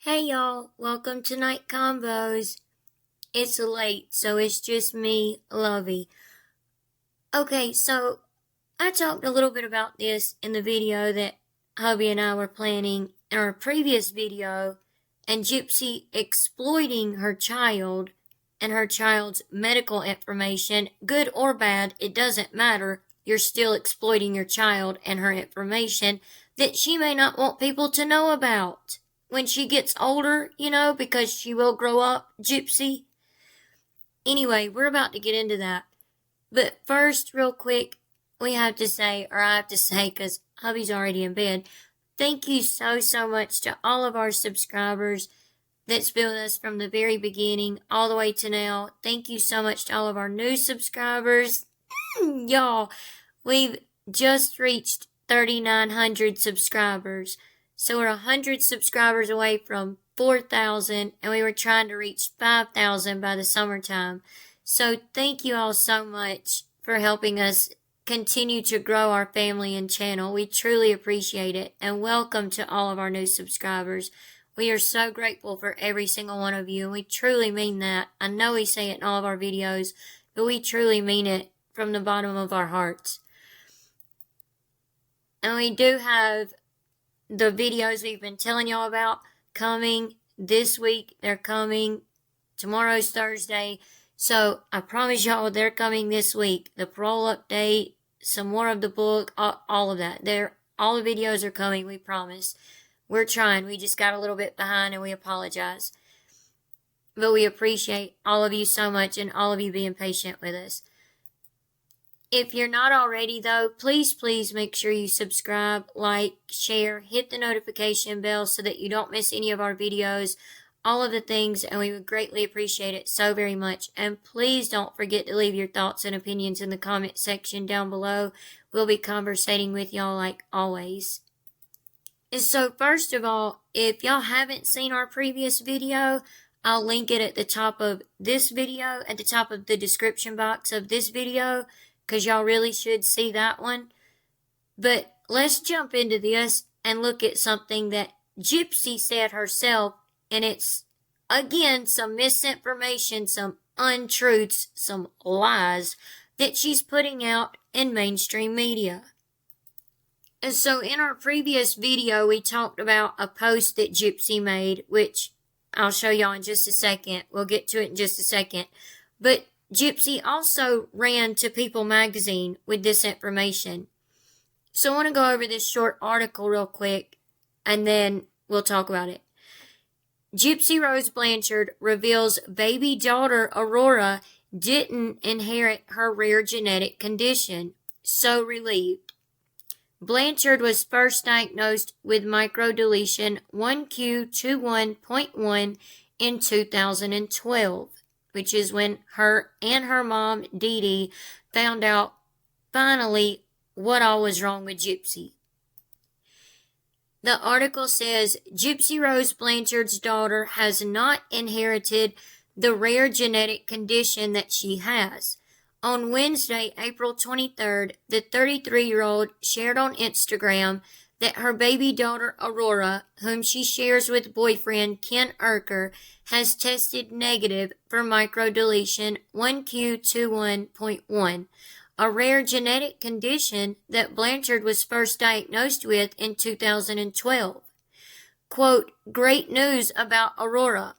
Hey y'all, welcome to Night Combos. It's late, so it's just me, Lovey. Okay, so I talked a little bit about this in the video that hubby and I were planning in our previous video, and Gypsy exploiting her child and her child's medical information, good or bad, it doesn't matter. You're still exploiting your child and her information that she may not want people to know about when she gets older, because she will grow up, Gypsy. Anyway, we're about to get into that. But first, real quick, I have to say, because hubby's already in bed, thank you so much to all of our subscribers that's been with us from the very beginning all the way to now. Thank you so much to all of our new subscribers. Y'all, we've just reached 3,900 subscribers. So we're 100 subscribers away from 4,000, and we were trying to reach 5,000 by the summertime. So thank you all so much for helping us continue to grow our family and channel. We truly appreciate it, and welcome to all of our new subscribers. We are so grateful for every single one of you, and we truly mean that. I know we say it in all of our videos, but we truly mean it from the bottom of our hearts. And we do have the videos we've been telling y'all about coming this week. They're coming. Tomorrow's Thursday. So I promise y'all they're coming this week. The parole update, some more of the book, all of that. All the videos are coming, we promise. We're trying. We just got a little bit behind and we apologize. But we appreciate all of you so much and all of you being patient with us. If you're not already, though, please make sure you subscribe, like, share, hit the notification bell so that you don't miss any of our videos, all of the things, and we would greatly appreciate it so very much. And please don't forget to leave your thoughts and opinions in the comment section down below. We'll be conversating with y'all like always. And so first of all, if y'all haven't seen our previous video, I'll link it at the top of this video, at the top of the description box of this video, because y'all really should see that one. But let's jump into this and look at something that Gypsy said herself, and it's, again, some misinformation, some untruths, some lies that she's putting out in mainstream media. And so in our previous video, we talked about a post that Gypsy made, which I'll show y'all in just a second. We'll get to it in just a second. But Gypsy also ran to People magazine with this information. So I want to go over this short article real quick, and then we'll talk about it. Gypsy Rose Blanchard reveals baby daughter Aurora didn't inherit her rare genetic condition. So relieved. Blanchard was first diagnosed with microdeletion 1q21.1 in 2012. Which is when her and her mom, Dee Dee, found out, finally, what all was wrong with Gypsy. The article says, Gypsy Rose Blanchard's daughter has not inherited the rare genetic condition that she has. On Wednesday, April 23rd, the 33-year-old shared on Instagram that her baby daughter Aurora, whom she shares with boyfriend Ken Erker, has tested negative for microdeletion 1q21.1, a rare genetic condition that Blanchard was first diagnosed with in 2012. Quote, great news about Aurora.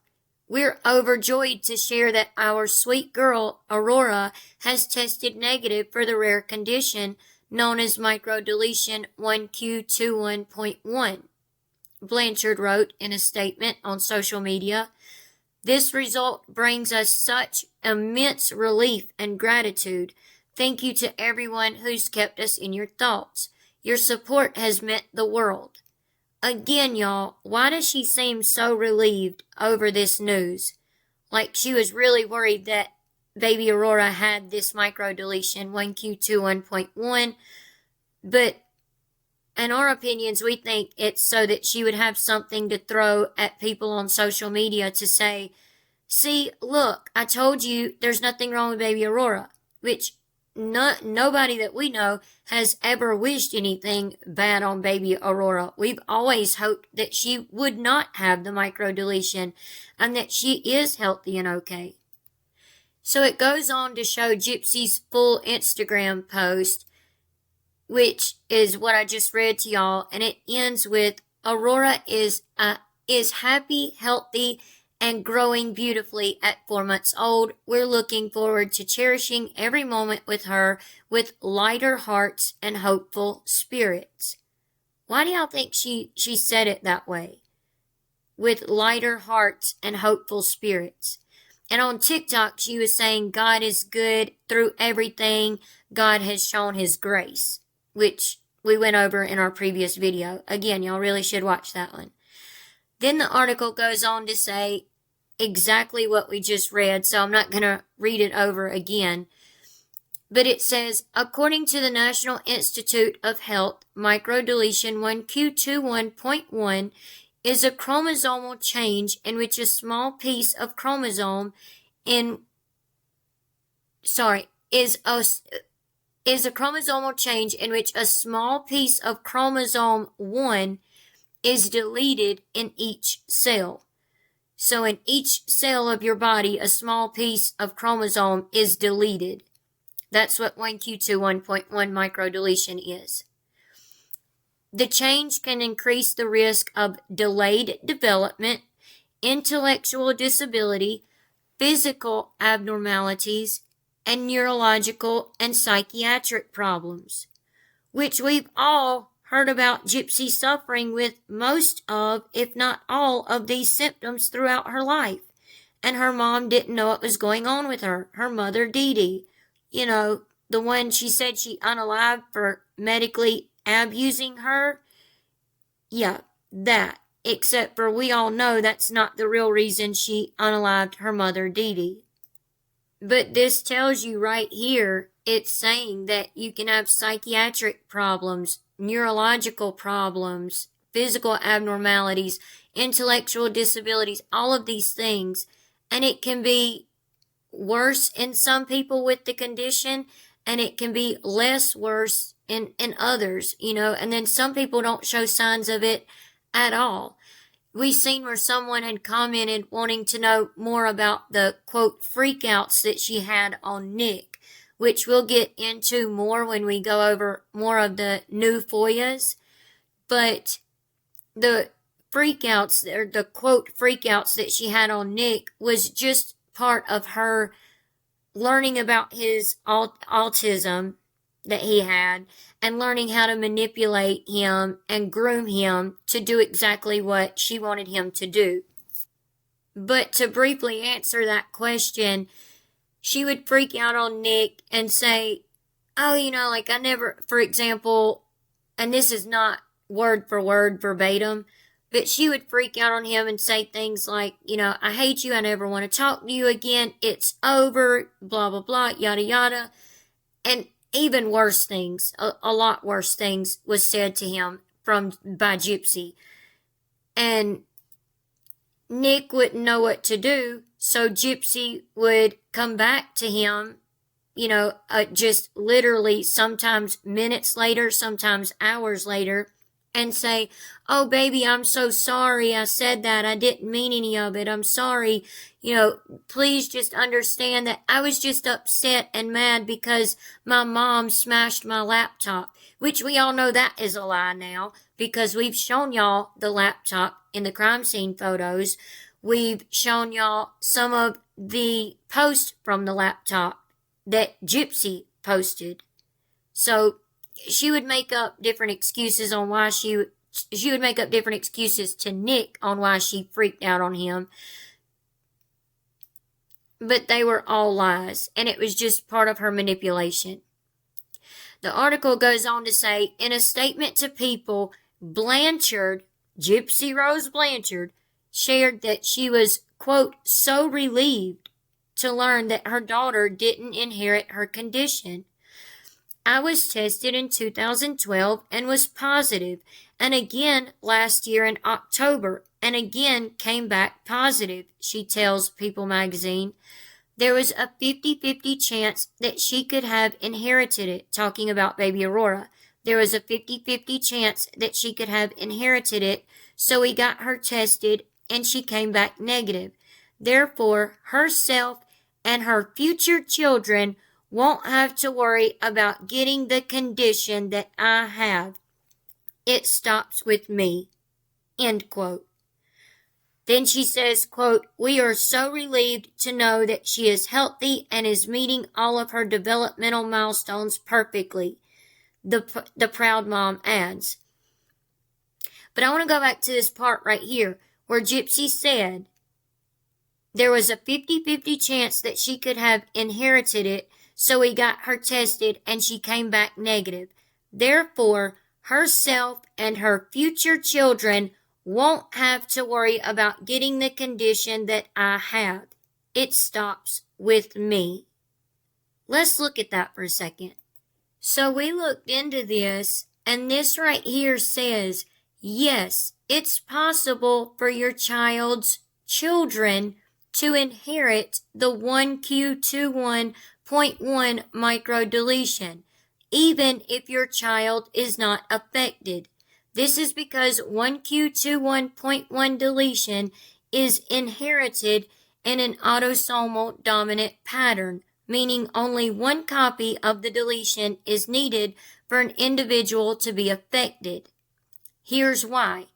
We're overjoyed to share that our sweet girl, Aurora, has tested negative for the rare condition known as microdeletion 1q21.1, Blanchard wrote in a statement on social media. This result brings us such immense relief and gratitude. Thank you to everyone who's kept us in your thoughts. Your support has meant the world. Again, y'all, why does she seem so relieved over this news? Like she was really worried that baby Aurora had this microdeletion 1q21.1, but in our opinions, we think it's so that she would have something to throw at people on social media to say, see, look, I told you there's nothing wrong with baby Aurora, which nobody that we know has ever wished anything bad on baby Aurora. We've always hoped that she would not have the microdeletion and that she is healthy and okay. So it goes on to show Gypsy's full Instagram post, which is what I just read to y'all, and it ends with, Aurora is happy, healthy, and growing beautifully at 4 months old. We're looking forward to cherishing every moment with her with lighter hearts and hopeful spirits. Why do y'all think she said it that way? With lighter hearts and hopeful spirits. And on TikTok, she was saying God is good through everything. God has shown his grace, which we went over in our previous video. Again, y'all really should watch that one. Then the article goes on to say exactly what we just read, so I'm not going to read it over again. But it says, according to the National Institute of Health, microdeletion 1q21.1 is a chromosomal change in which a small piece of chromosome is a chromosomal change in which a small piece of chromosome 1 is deleted in each cell. So in each cell of your body, a small piece of chromosome is deleted. That's what 1q21.1 microdeletion is. The change can increase the risk of delayed development, intellectual disability, physical abnormalities, and neurological and psychiatric problems, which we've all heard about Gypsy suffering with most of, if not all, of these symptoms throughout her life. And her mom didn't know what was going on with her. Her mother, Dee Dee, you know, the one she said she unalived for medically abusing her. Yeah, that. Except for we all know that's not the real reason she unalived her mother, Dee Dee. But this tells you right here, it's saying that you can have psychiatric problems, neurological problems, physical abnormalities, intellectual disabilities, all of these things. And it can be worse in some people with the condition, and it can be less worse in others, you know. And then some people don't show signs of it at all. We seen where someone had commented wanting to know more about the, quote, freakouts that she had on Nick, which we'll get into more when we go over more of the new FOIAs. But the freakouts, or the, quote, freakouts that she had on Nick was just part of her learning about his autism that he had and learning how to manipulate him and groom him to do exactly what she wanted him to do. But to briefly answer that question, she would freak out on Nick and say, oh, you know, like I never, for example, and this is not word for word verbatim, but she would freak out on him and say things like, you know, I hate you, I never want to talk to you again, it's over, blah, blah, blah, yada, yada. And even worse things, a lot worse things was said to him by Gypsy. And Nick wouldn't know what to do, so Gypsy would come back to him, you know, just literally sometimes minutes later, sometimes hours later, and say, oh, baby, I'm so sorry I said that. I didn't mean any of it. I'm sorry. You know, please just understand that I was just upset and mad because my mom smashed my laptop, which we all know that is a lie now because we've shown y'all the laptop in the crime scene photos. We've shown y'all some of the posts from the laptop that Gypsy posted. So she would make up different excuses on why she would make up different excuses to Nick on why she freaked out on him. But they were all lies, and it was just part of her manipulation. The article goes on to say, in a statement to People, Blanchard, Gypsy Rose Blanchard, shared that she was, quote, so relieved to learn that her daughter didn't inherit her condition. I was tested in 2012 and was positive, and again last year in October, and again came back positive, she tells People magazine. there was a 50-50 chance that she could have inherited it, talking about baby Aurora. There was a 50-50 chance that she could have inherited it, so we got her tested and she came back negative. Therefore, herself and her future children won't have to worry about getting the condition that I have. It stops with me. End quote. Then she says, quote, we are so relieved to know that she is healthy and is meeting all of her developmental milestones perfectly. The proud mom adds. But I want to go back to this part right here where Gypsy said there was a 50-50 chance that she could have inherited it, so we got her tested and she came back negative. Therefore, herself and her future children won't have to worry about getting the condition that I have. It stops with me. Let's look at that for a second. So we looked into this, and this right here says, yes, it's possible for your child's children to inherit the 1q21.1 microdeletion, even if your child is not affected. This is because 1q21.1 deletion is inherited in an autosomal dominant pattern, meaning only one copy of the deletion is needed for an individual to be affected. Here's why.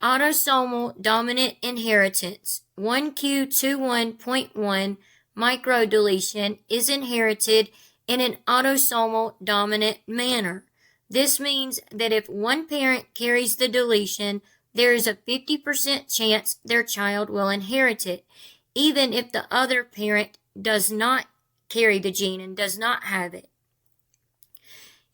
Autosomal dominant inheritance, 1q21.1 microdeletion, is inherited in an autosomal dominant manner. This means that if one parent carries the deletion, there is a 50% chance their child will inherit it, even if the other parent does not carry the gene and does not have it.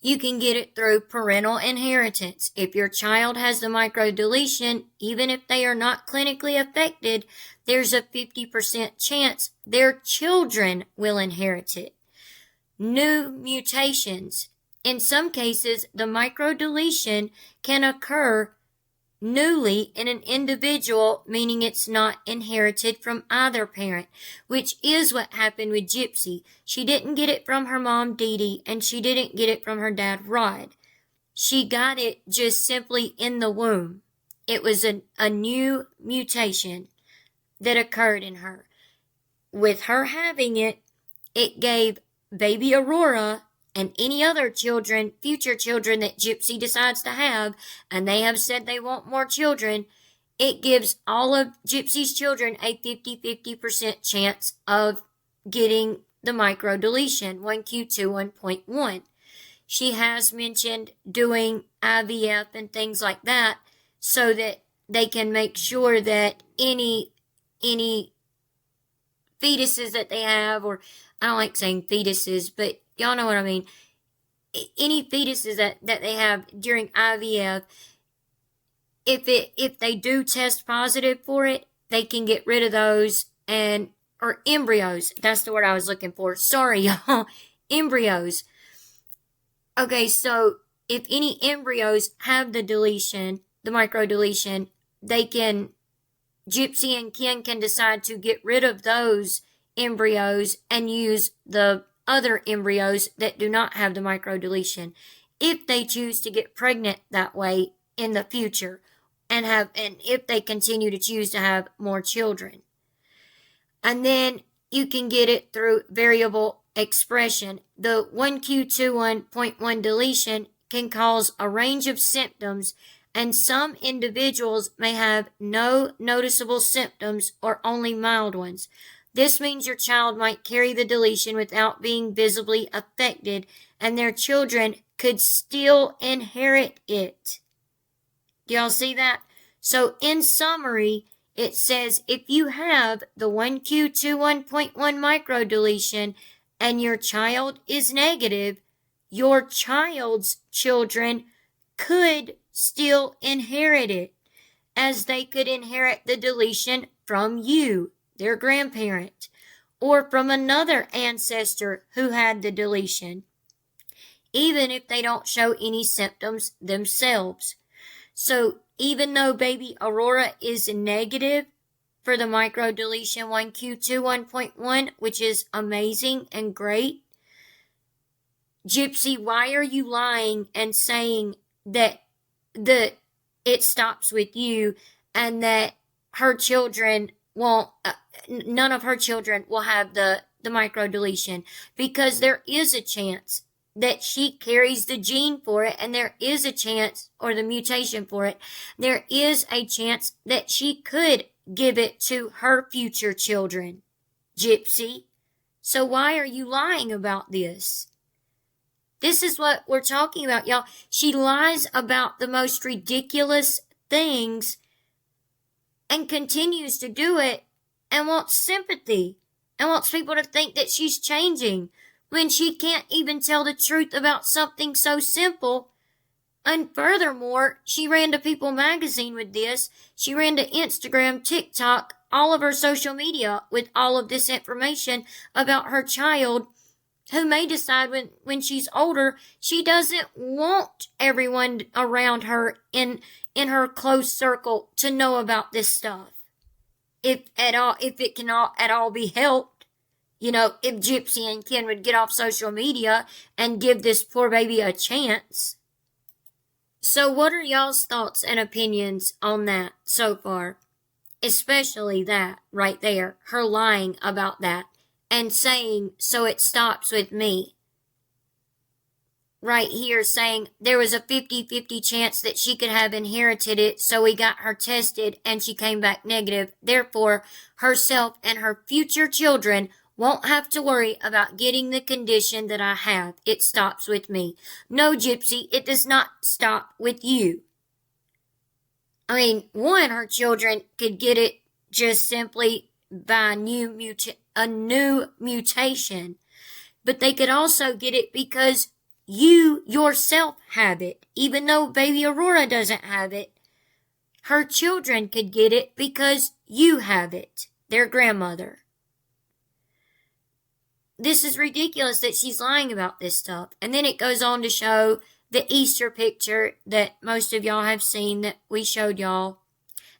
You can get it through parental inheritance. If your child has the microdeletion, even if they are not clinically affected, there's a 50% chance their children will inherit it. New mutations. In some cases, the microdeletion can occur newly in an individual, meaning it's not inherited from either parent, which is what happened with Gypsy. She didn't get it from her mom, Dee Dee, and she didn't get it from her dad, Rod. She got it just simply in the womb. It was a new mutation that occurred in her. With her having it, it gave baby Aurora and any other children, future children that Gypsy decides to have, and they have said they want more children, it gives all of Gypsy's children a 50-50% chance of getting the microdeletion, 1q21.1. She has mentioned doing IVF and things like that so that they can make sure that any fetuses that they have, or I don't like saying fetuses, but y'all know what I mean. Any fetuses that they have during IVF, if they do test positive for it, they can get rid of those, or embryos. That's the word I was looking for. Sorry, y'all. Embryos. Okay, so if any embryos have the deletion, the microdeletion, Gypsy and Ken can decide to get rid of those embryos and use the other embryos that do not have the microdeletion, if they choose to get pregnant that way in the future, and if they continue to choose to have more children. And then you can get it through variable expression. The 1q21.1 deletion can cause a range of symptoms, and some individuals may have no noticeable symptoms or only mild ones. This means your child might carry the deletion without being visibly affected, and their children could still inherit it. Do y'all see that? So in summary, it says if you have the 1q21.1 microdeletion and your child is negative, your child's children could still inherit it, as they could inherit the deletion from you, their grandparent, or from another ancestor who had the deletion, even if they don't show any symptoms themselves. So even though baby Aurora is negative, for the microdeletion 1Q2 1.1, which is amazing and great. Gypsy, why are you lying and saying that it stops with you and that her children won't, none of her children will have the microdeletion? Because there is a chance that she carries the gene for it, and there is a chance, or the mutation for it, there is a chance that she could give it to her future children, Gypsy. So why are you lying about this? This is what we're talking about, y'all. She lies about the most ridiculous things and continues to do it and wants sympathy and wants people to think that she's changing when she can't even tell the truth about something so simple. And furthermore, she ran to People magazine with this. She ran to Instagram, TikTok, all of her social media with all of this information about her child, who may decide when she's older, she doesn't want everyone around her in her close circle to know about this stuff. If it can at all be helped. You know, if Gypsy and Ken would get off social media and give this poor baby a chance. So what are y'all's thoughts and opinions on that so far? Especially that right there, her lying about that and saying, so it stops with me. Right here saying there was a 50-50 chance that she could have inherited it, so we got her tested and she came back negative. Therefore, herself and her future children won't have to worry about getting the condition that I have. It stops with me. No, Gypsy, it does not stop with you. I mean, one, her children could get it just simply by a new mutation. But they could also get it because you yourself have it. Even though baby Aurora doesn't have it, her children could get it because you have it, their grandmother. This is ridiculous that she's lying about this stuff. And then it goes on to show the Easter picture that most of y'all have seen, that we showed y'all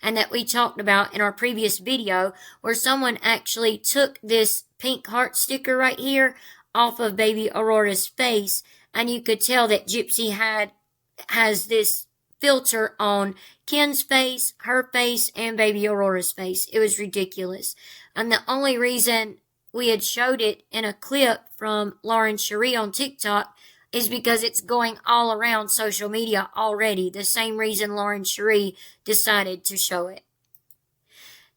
and that we talked about in our previous video, where someone actually took this pink heart sticker right here off of baby Aurora's face, and you could tell that Gypsy has this filter on Ken's face, her face, and baby Aurora's face. It was ridiculous. And the only reason we had showed it in a clip from Lauren Cherie on TikTok is because it's going all around social media already. The same reason Lauren Cherie decided to show it.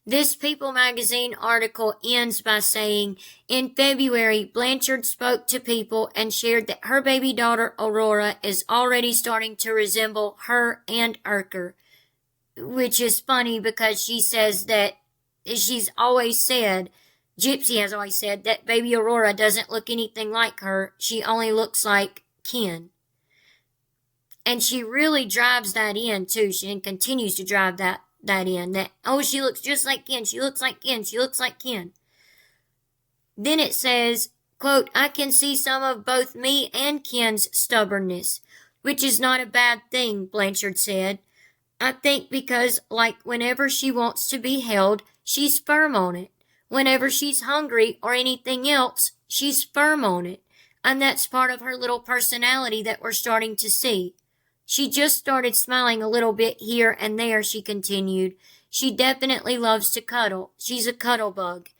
This People magazine article ends by saying, in February, Blanchard spoke to People and shared that her baby daughter Aurora is already starting to resemble her and Urker. Which is funny because she says that she's always said, Gypsy has always said that baby Aurora doesn't look anything like her. She only looks like Ken. And she really drives that in too. She continues to drive that in. That, oh, she looks just like Ken. She looks like Ken. She looks like Ken. Then it says, quote, I can see some of both me and Ken's stubbornness, which is not a bad thing, Blanchard said. I think because, like, whenever she wants to be held, she's firm on it. Whenever she's hungry or anything else, she's firm on it. And that's part of her little personality that we're starting to see. She just started smiling a little bit here and there, she continued. She definitely loves to cuddle. She's a cuddle bug.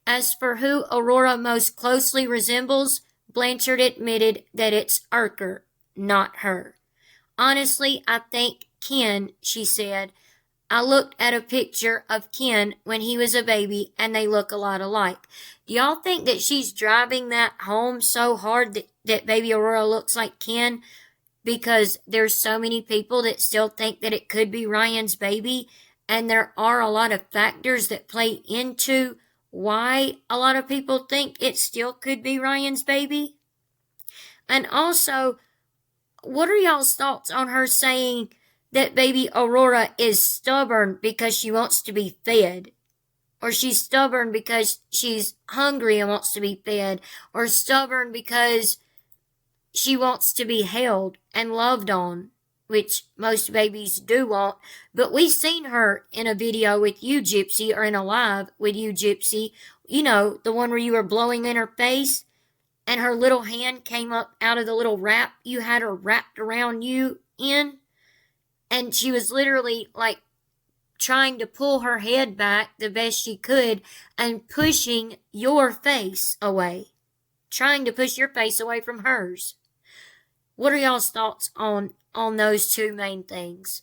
As for who Aurora most closely resembles, Blanchard admitted that it's Urker, not her. Honestly, I think Ken, she said. I looked at a picture of Ken when he was a baby, and they look a lot alike. Do y'all think that she's driving that home so hard that baby Aurora looks like Ken? Because there's so many people that still think that it could be Ryan's baby, and there are a lot of factors that play into why a lot of people think it still could be Ryan's baby. And also, what are y'all's thoughts on her saying that baby Aurora is stubborn because she wants to be fed? Or she's stubborn because she's hungry and wants to be fed? Or stubborn because she wants to be held and loved on? which most babies do want. But we've seen her in a video with you, Gypsy, or in a live with you, Gypsy. You know, the one where you were blowing in her face and her little hand came up out of the little wrap you had her wrapped around you in. And she was literally like trying to pull her head back the best she could and pushing your face away. Trying to push your face away from hers. What are y'all's thoughts on those two main things?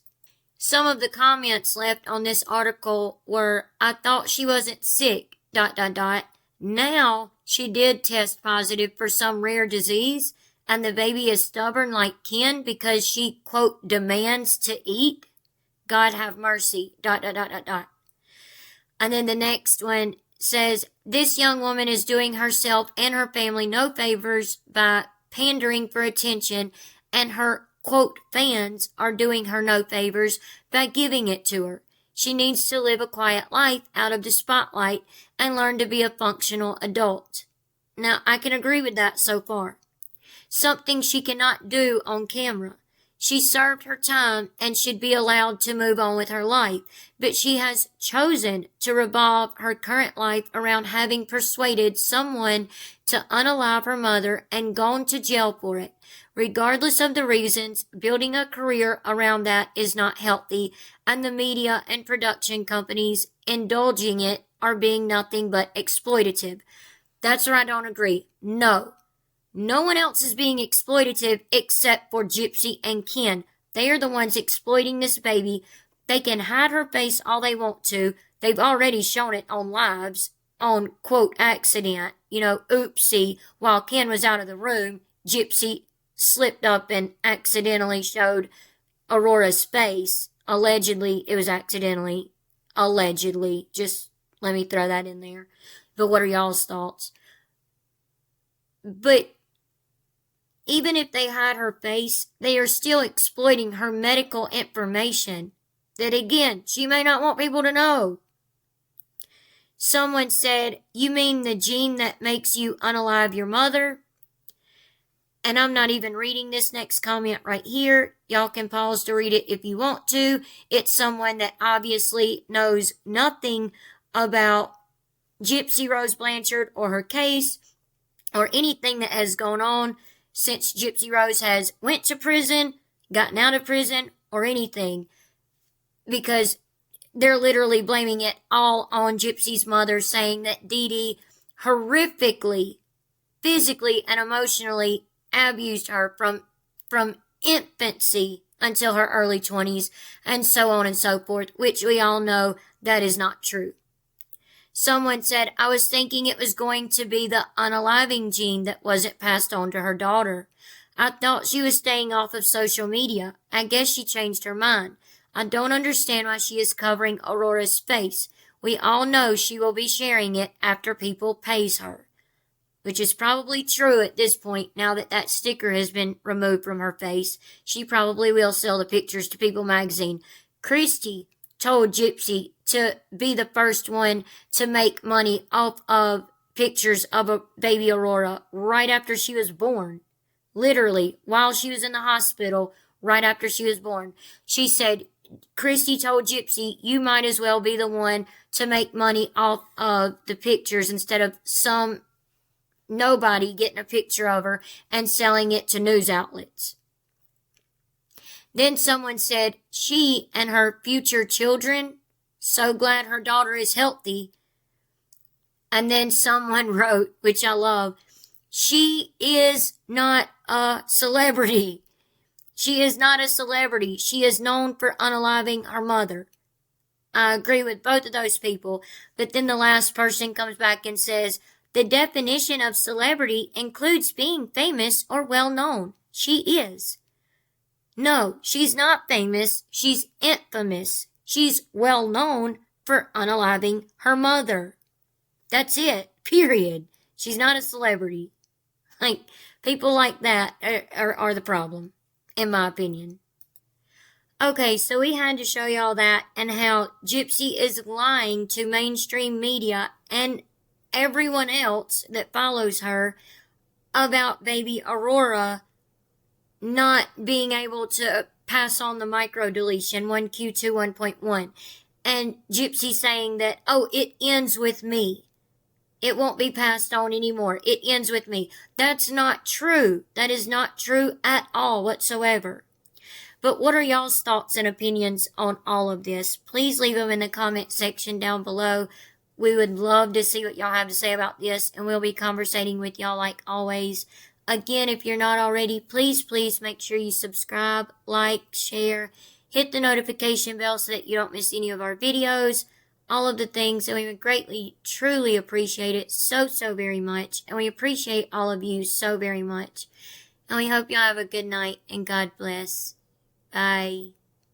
Some of the comments left on this article were, I thought she wasn't sick, ... Now she did test positive for some rare disease, and the baby is stubborn like Ken because she, quote, demands to eat. God have mercy, ... And then the next one says, this young woman is doing herself and her family no favors by pandering for attention, and her, quote, fans are doing her no favors by giving it to her. She needs to live a quiet life out of the spotlight and learn to be a functional adult. Now, I can agree with that so far. Something she cannot do on camera. She served her time and should be allowed to move on with her life, but she has chosen to revolve her current life around having persuaded someone to unalive her mother and gone to jail for it. Regardless of the reasons, building a career around that is not healthy, and the media and production companies indulging it are being nothing but exploitative. That's where I don't agree. No. No one else is being exploitative except for Gypsy and Ken. They are the ones exploiting this baby. They can hide her face all they want to. They've already shown it on lives, on, quote, accident. You know, oopsie, while Ken was out of the room, Gypsy slipped up and accidentally showed Aurora's face. Allegedly, it was accidentally. Allegedly. Just let me throw that in there. But what are y'all's thoughts? But even if they hide her face, they are still exploiting her medical information that, again, she may not want people to know. Someone said, you mean the gene that makes you unalive your mother? And I'm not even reading this next comment right here. Y'all can pause to read it if you want to. It's someone that obviously knows nothing about Gypsy Rose Blanchard or her case or anything that has gone on since Gypsy Rose has went to prison, gotten out of prison, or anything. Because they're literally blaming it all on Gypsy's mother, saying that Dee Dee horrifically, physically, and emotionally abused her from infancy until her early 20s, and so on and so forth, which we all know that is not true. Someone said, I was thinking it was going to be the unaliving gene that wasn't passed on to her daughter. I thought she was staying off of social media. I guess she changed her mind. I don't understand why she is covering Aurora's face. We all know she will be sharing it after people pays her. Which is probably true at this point, now that that sticker has been removed from her face. She probably will sell the pictures to People magazine. Christy told Gypsy to be the first one to make money off of pictures of a baby Aurora right after she was born. Literally, while she was in the hospital, right after she was born. She said, Christy told Gypsy, you might as well be the one to make money off of the pictures instead of nobody getting a picture of her and selling it to news outlets. Then someone said, she and her future children, so glad her daughter is healthy. And then someone wrote, which I love, she is not a celebrity. She is not a celebrity. She is known for unaliving her mother. I agree with both of those people. But then the last person comes back and says, the definition of celebrity includes being famous or well known. She is. No, she's not famous. She's infamous. She's well known for unaliving her mother. That's it. Period. She's not a celebrity. Like, people like that are the problem, in my opinion. Okay, so we had to show y'all that and how Gypsy is lying to mainstream media and everyone else that follows her about baby Aurora not being able to pass on the microdeletion 1Q2 1.1. And Gypsy saying that, oh, it ends with me. It won't be passed on anymore. It ends with me. That's not true. That is not true at all whatsoever. But what are y'all's thoughts and opinions on all of this? Please leave them in the comment section down below. We would love to see what y'all have to say about this, and we'll be conversating with y'all like always. Again, if you're not already, please make sure you subscribe, like, share, hit the notification bell so that you don't miss any of our videos, all of the things, and we would greatly, truly appreciate it so very much, and we appreciate all of you so very much. And we hope y'all have a good night, and God bless. Bye.